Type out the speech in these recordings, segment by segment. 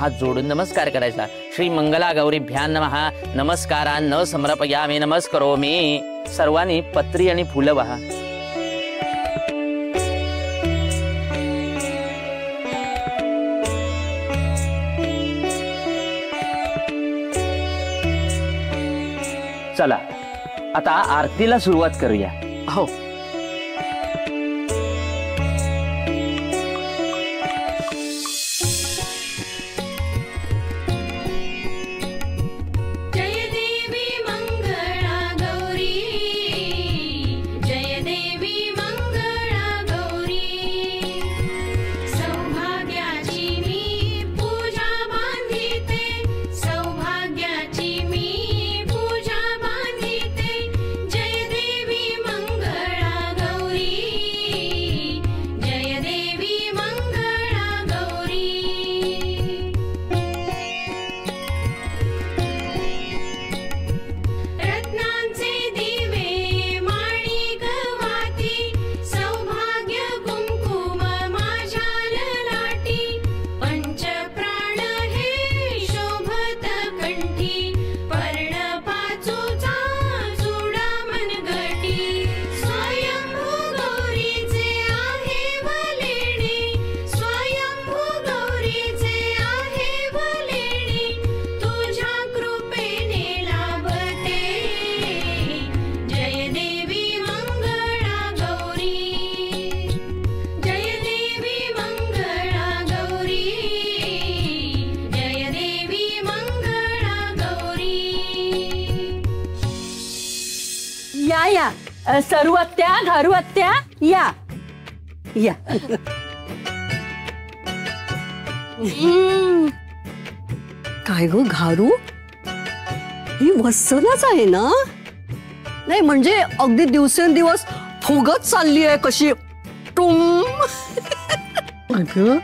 हात जोडून नमस्कार करायचा। श्री मंगला गौरीभ्यां नमः, नमस्कारान् न समर्पयामि नमस्करोमि। सर्वांनी पत्री आणि फुलं वाहा। चला आता आरतीला सुरुवात करूया। हो। सरू आत्या, घारू आत्या, या या। काय गो घारू, ही वत्सलाच आहे ना? नाही म्हणजे अगदी दिवसेंदिवस फुगत चालली आहे कशी टुम। अगं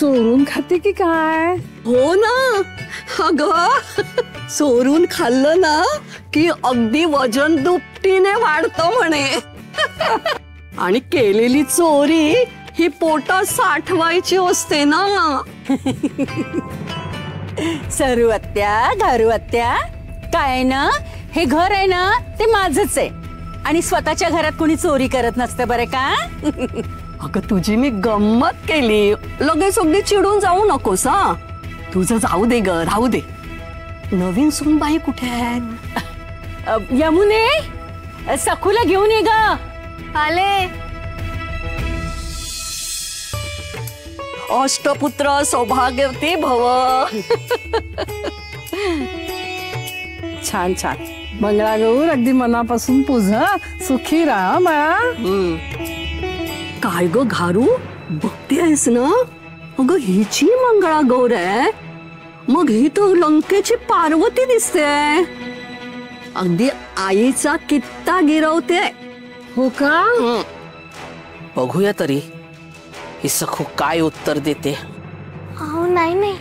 चोरून खाते की काय? हो ना अगं, चोरून खाल्लं ना की अगदी वजन दुपटीने वाढतं म्हणे। आणि केलेली चोरी ही पोटात साठवायची असते ना। सरू आत्या, घारू आत्या, काय ना हे घर आहे ना ते माझंच आहे आणि स्वतःच्या घरात कोणी चोरी करत नसतं बरं का। अगं तुझी मी गंमत केली, लगेच अगदी चिडून जाऊ नकोस हा। तुझं जाऊ दे ग, राहू दे। नवीन सुनबाई कुठे आहे? यमुने, सखूला घेऊन ये ग। आले। अष्टपुत्र सौभाग्यवती भव। छान छान, मंगळागौर अगदी मनापासून पूजा, सुखी राहा बाळा। काय ग घारू, बघतेस ना? अगं हिची मंगळागौर आहे, मग ही तो लंकेची पार्वती दिसते। अगदी आईचा कित्ता गिरवते। हो का? बघूया तरी ही सखू काय उत्तर देते। अहो नाही नाही,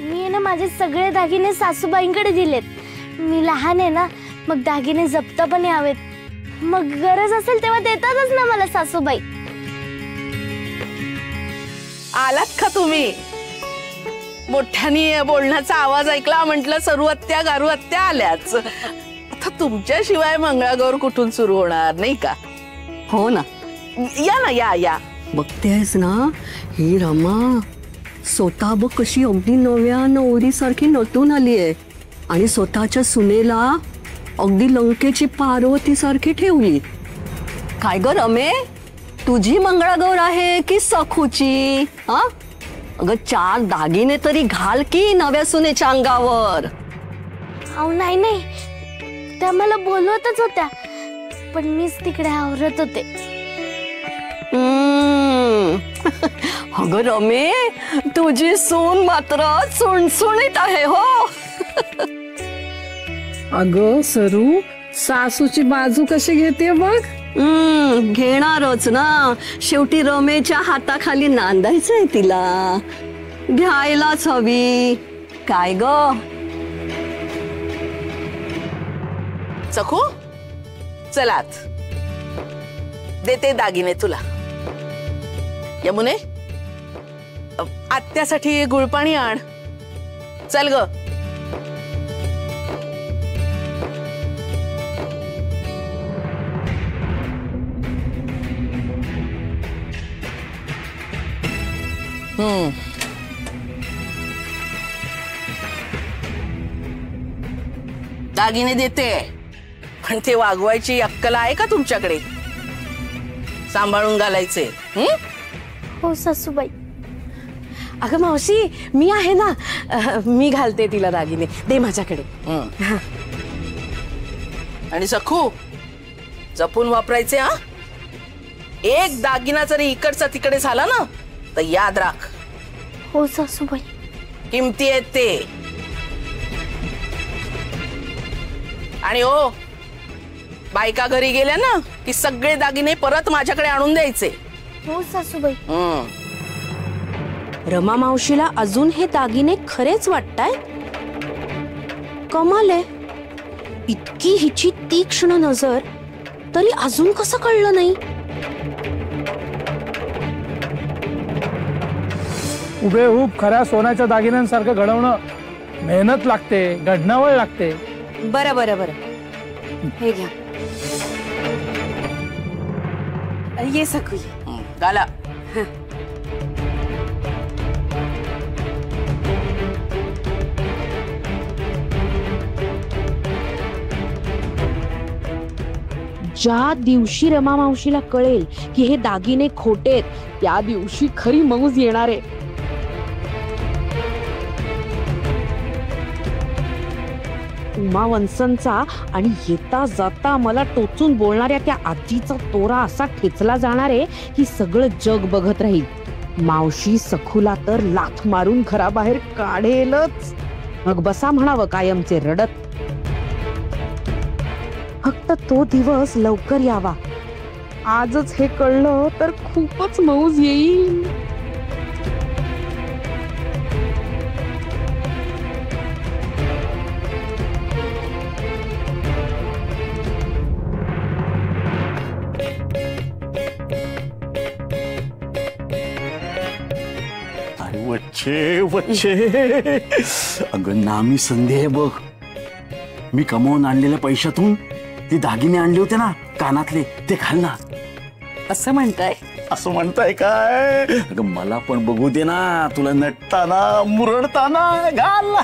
मी ना माझे सगळे दागिने सासूबाईंकडे दिलेत। मी लहान आहे ना, मग दागिने जप्त पण यावेत, मग गरज असेल तेव्हा देतातच ना मला सासूबाई। आलात का तुम्ही? मोठ्याने बोलण्याचा आवाज ऐकला, म्हटलं सरू आत्या, गारू आत्या आल्याच। आता तुमच्याशिवाय मंगळागौर कुठून सुरू होणार नाही का? हो ना, या ना, या या। बघतेस ना ही रमा स्वतः बघ कशी अगदी नव्या नवरीसारखी नटून आली आहे आणि स्वतःच्या सुनेला अगदी लंकेची पार्वती सारखी ठेवली। काय ग रमे, तुझी मंगळागौर आहे की सखूची? हा अगं 4 दागिने तरी घाल की नव्या सुनेच्या अंगावर। अहो नाही नाही, त्या मला बोलवतच होत्या, पण मीच तिकडे आवरत होते। अगं रमे, तुझी सून मात्र सुणसुणीत आहे हो। अगं सरू, सासूची बाजू कशी घेते बघ। घेणारच ना, शेवटी रमेच्या हाताखाली नांदायचंय तिला, घ्यायलाच हवी। काय ग सखू, चलात देते दागिने तुला। यमुने, आत्यासाठी गुळपाणी आण. चल ग. दागिने देते, पण ते वागवायची अक्कल आहे का तुमच्याकडे? सांभाळून घालायचे. हो सासूबाई. अगं मावशी, मी आहे ना, मी घालते तिला दागिने. दे माझ्याकडे. आणि सखू, जपून वापरायचे हा. एक दागिना जरी इकडचा तिकडे झाला ना तर याद राख. हो सासूबाई. किमती आहेत ते. आणि हो, बायका घरी गेल्या ना की सगळे दागिने परत माझ्याकडे आणून द्यायचे. हो सासूबाई. रमा मावशीला अजून हे दागिने खरेच वाटताय? कमाल आहे. इतकी हिची तीक्ष्ण नजर, तरी अजून कसं कळलं नाही? हुबेहूब खऱ्या सोन्याच्या दागिन्यांसारखं घडवणं मेहनत लागते, घडणावळ लागते. बरं बरं बरं, हे घ्या. ये सखू ये. घाला. ज्या दिवशी रमा मावशीला कळेल की हे दागिने खोटेत, त्या दिवशी खरी मौज येणार आहे. उमा वंसनचा आणि येता जाता मला टोचून बोलणाऱ्या त्या आजीचा तोरा असा ठेचला जाणार आहे की सगळं जग बघत राहील. मावशी सखूला तर लाथ मारून घराबाहेर काढेलच. मग बसा म्हणावं कायमचे रडत. फक्त तो दिवस लवकर यावा. आजच हे कळलं तर खूपच मौज येईल. वच्छे वच्छे, अगं नामी संधी आहे बघ. मी कमावून आणलेल्या पैशातून ते दागिने आणले होते ना कानातले, ते घाल ना. असं म्हणताय? असं म्हणताय काय? अगं मला पण बघू दे ना, तुला नटताना मुरडताना. घाल.